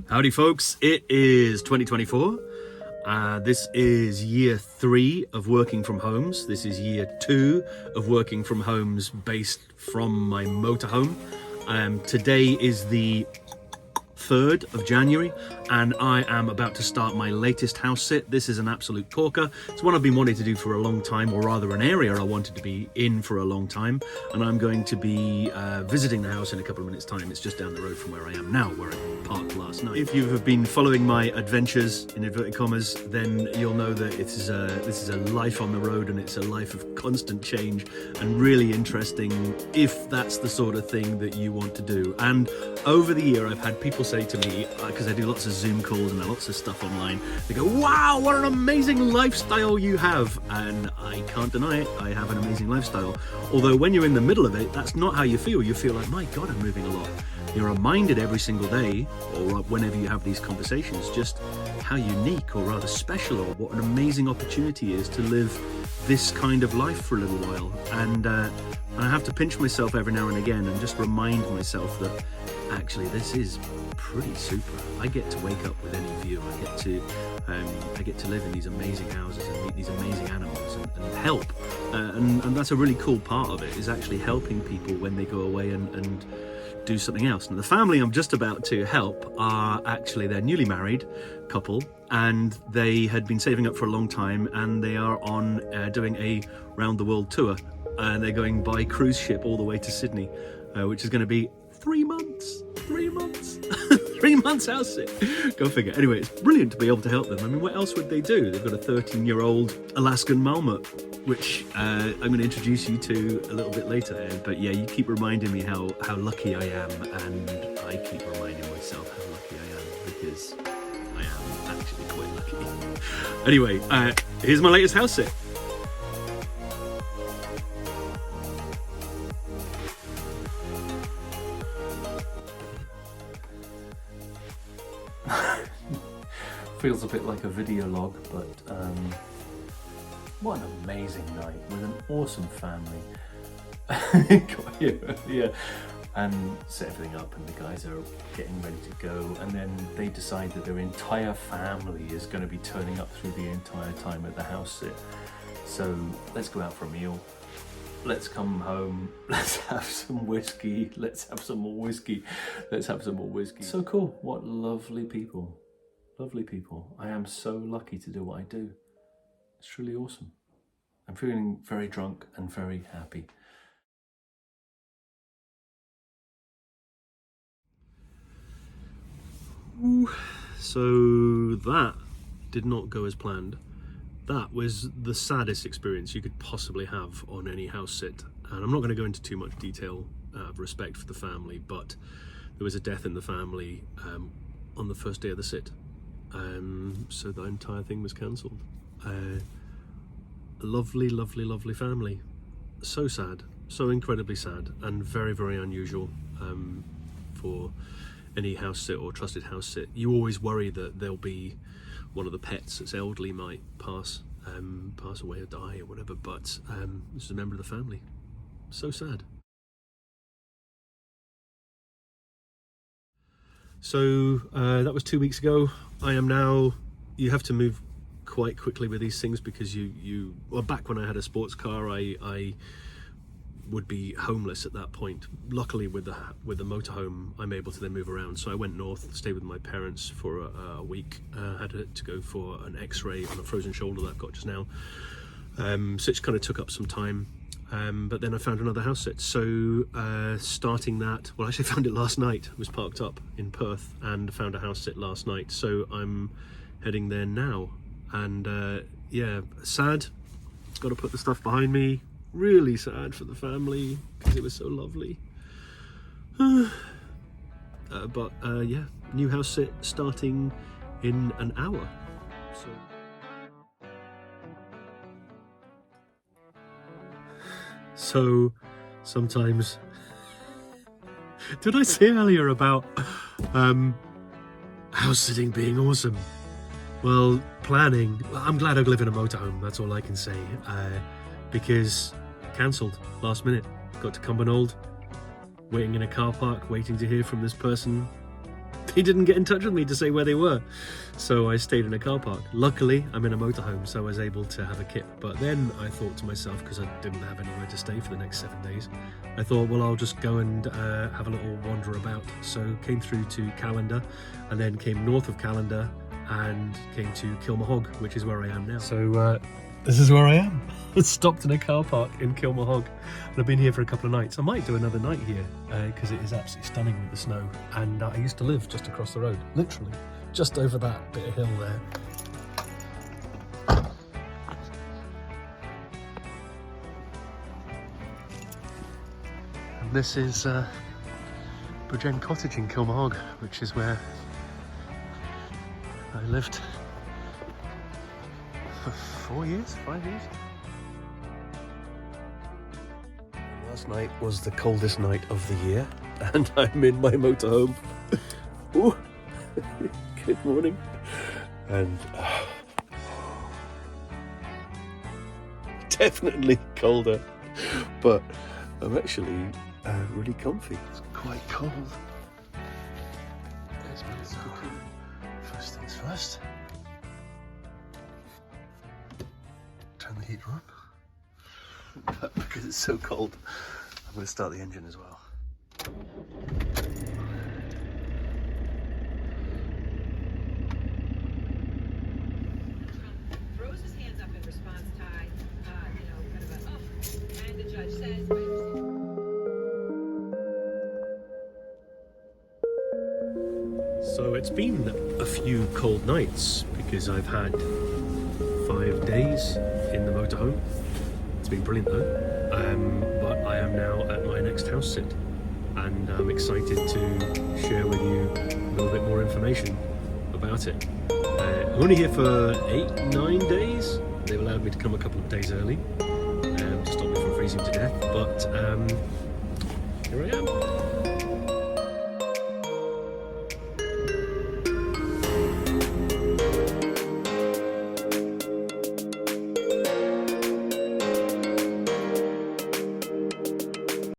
Howdy folks, it is 2024. This is year 3 of working from homes. This is year 2 of working from homes based from my motorhome. Today is the 3rd of January and I am about to start my latest house sit. This is an absolute corker. It's one I've been wanting to do for a long time, or rather an area I wanted to be in for a long time, and I'm going to be visiting the house in a couple of minutes time. It's just down the road from where I am now, where I parked last night. If you have been following my adventures, in inverted commas, then you'll know that this is a life on the road, and it's a life of constant change and really interesting if that's the sort of thing that you want to do. And over the year I've had people say to me, because I do lots of Zoom calls and lots of stuff online, they go, wow, what an amazing lifestyle you have. And I can't deny it, I have an amazing lifestyle. Although when you're in the middle of it, that's not how you feel. You feel like, my God, I'm moving a lot. You're reminded every single day, or whenever you have these conversations, just how unique, or rather special, or what an amazing opportunity is to live this kind of life for a little while. And I have to pinch myself every now and again and just remind myself that actually this is pretty super. I get to wake up with any view. I get to live in these amazing houses and meet these amazing animals and help. And that's a really cool part of it, is actually helping people when they go away and do something else. Now, the family I'm just about to help are actually, they're newly married couple, and they had been saving up for a long time, and they are on doing a round the world tour, and they're going by cruise ship all the way to Sydney, which is going to be 3 months 3 months house sit. Go figure. Anyway, it's brilliant to be able to help them. I mean, what else would they do? They've got a 13-year-old Alaskan Malmut, which I'm going to introduce you to a little bit later. But yeah, you keep reminding me how lucky I am, and I keep reminding myself how lucky I am, because I am actually quite lucky. Anyway, here's my latest house sit. Feels a bit like a video log, but what an amazing night with an awesome family. Got here, yeah, and set everything up, and the guys are getting ready to go, and then they decide that their entire family is going to be turning up through the entire time at the house sit. So let's go out for a meal. Let's come home, let's have some whiskey, let's have some more whiskey, let's have some more whiskey. So cool, what lovely people. Lovely people. I am so lucky to do what I do. It's really awesome. I'm feeling very drunk and very happy. So that did not go as planned. That was the saddest experience you could possibly have on any house sit. And I'm not going to go into too much detail out of respect for the family, but there was a death in the family on the first day of the sit. So the entire thing was cancelled. A lovely, lovely, lovely family. So sad, so incredibly sad, and very, very unusual for any house sit or trusted house sit. You always worry that there'll be one of the pets that's elderly might pass away or die or whatever, but this is a member of the family. So sad. So that was 2 weeks ago. I am now, you have to move quite quickly with these things, because well, back when I had a sports car, I would be homeless at that point. Luckily with the motorhome, I'm able to then move around. So I went north, stayed with my parents for a week, had to go for an x-ray on a frozen shoulder that I've got just now. So it kind of took up some time. But then I found another house sit. So starting that, well, I actually found it last night. It was parked up in Perth, and found a house sit last night. So I'm heading there now. And yeah, sad. Got to put the stuff behind me. Really sad for the family, because it was so lovely. But yeah, new house sit starting in an hour. So sometimes, did I say earlier about house sitting being awesome? Well, planning, I'm glad I live in a motorhome, that's all I can say, because cancelled last minute. Got to Cumbernauld, waiting in a car park, waiting to hear from this person. they didn't get in touch with me to say where they were. So I stayed in a car park. Luckily, I'm in a motorhome, so I was able to have a kip. But then I thought to myself, because I didn't have anywhere to stay for the next 7 days, I thought, well, I'll just go and have a little wander about. So came through to Callander, and then came north of Callander and came to Kilmahog, which is where I am now. So this is where I am. Stopped in a car park in Kilmahog, and I've been here for a couple of nights. I might do another night here because it is absolutely stunning with the snow. And I used to live just across the road, literally just over that bit of hill there. And this is Bridge End Cottage in Kilmahog, which is where I lived for 4 years, 5 years. Last night was the coldest night of the year, and I'm in my motorhome. Ooh. Good morning. And definitely colder, but I'm actually really comfy. It's quite cold. There's my little first things first. Turn the heater on. But because it's so cold, I'm going to start the engine as well. Throws his hands up in response, Ty. Kind of a, oh, and the judge says, So it's been a few cold nights because I've had 5 days in the motorhome. It's been brilliant though. But I am now at my next house sit, and I'm excited to share with you a little bit more information about it. I'm only here for 8-9 days. They've allowed me to come a couple of days early to stop me from freezing to death, but here I am.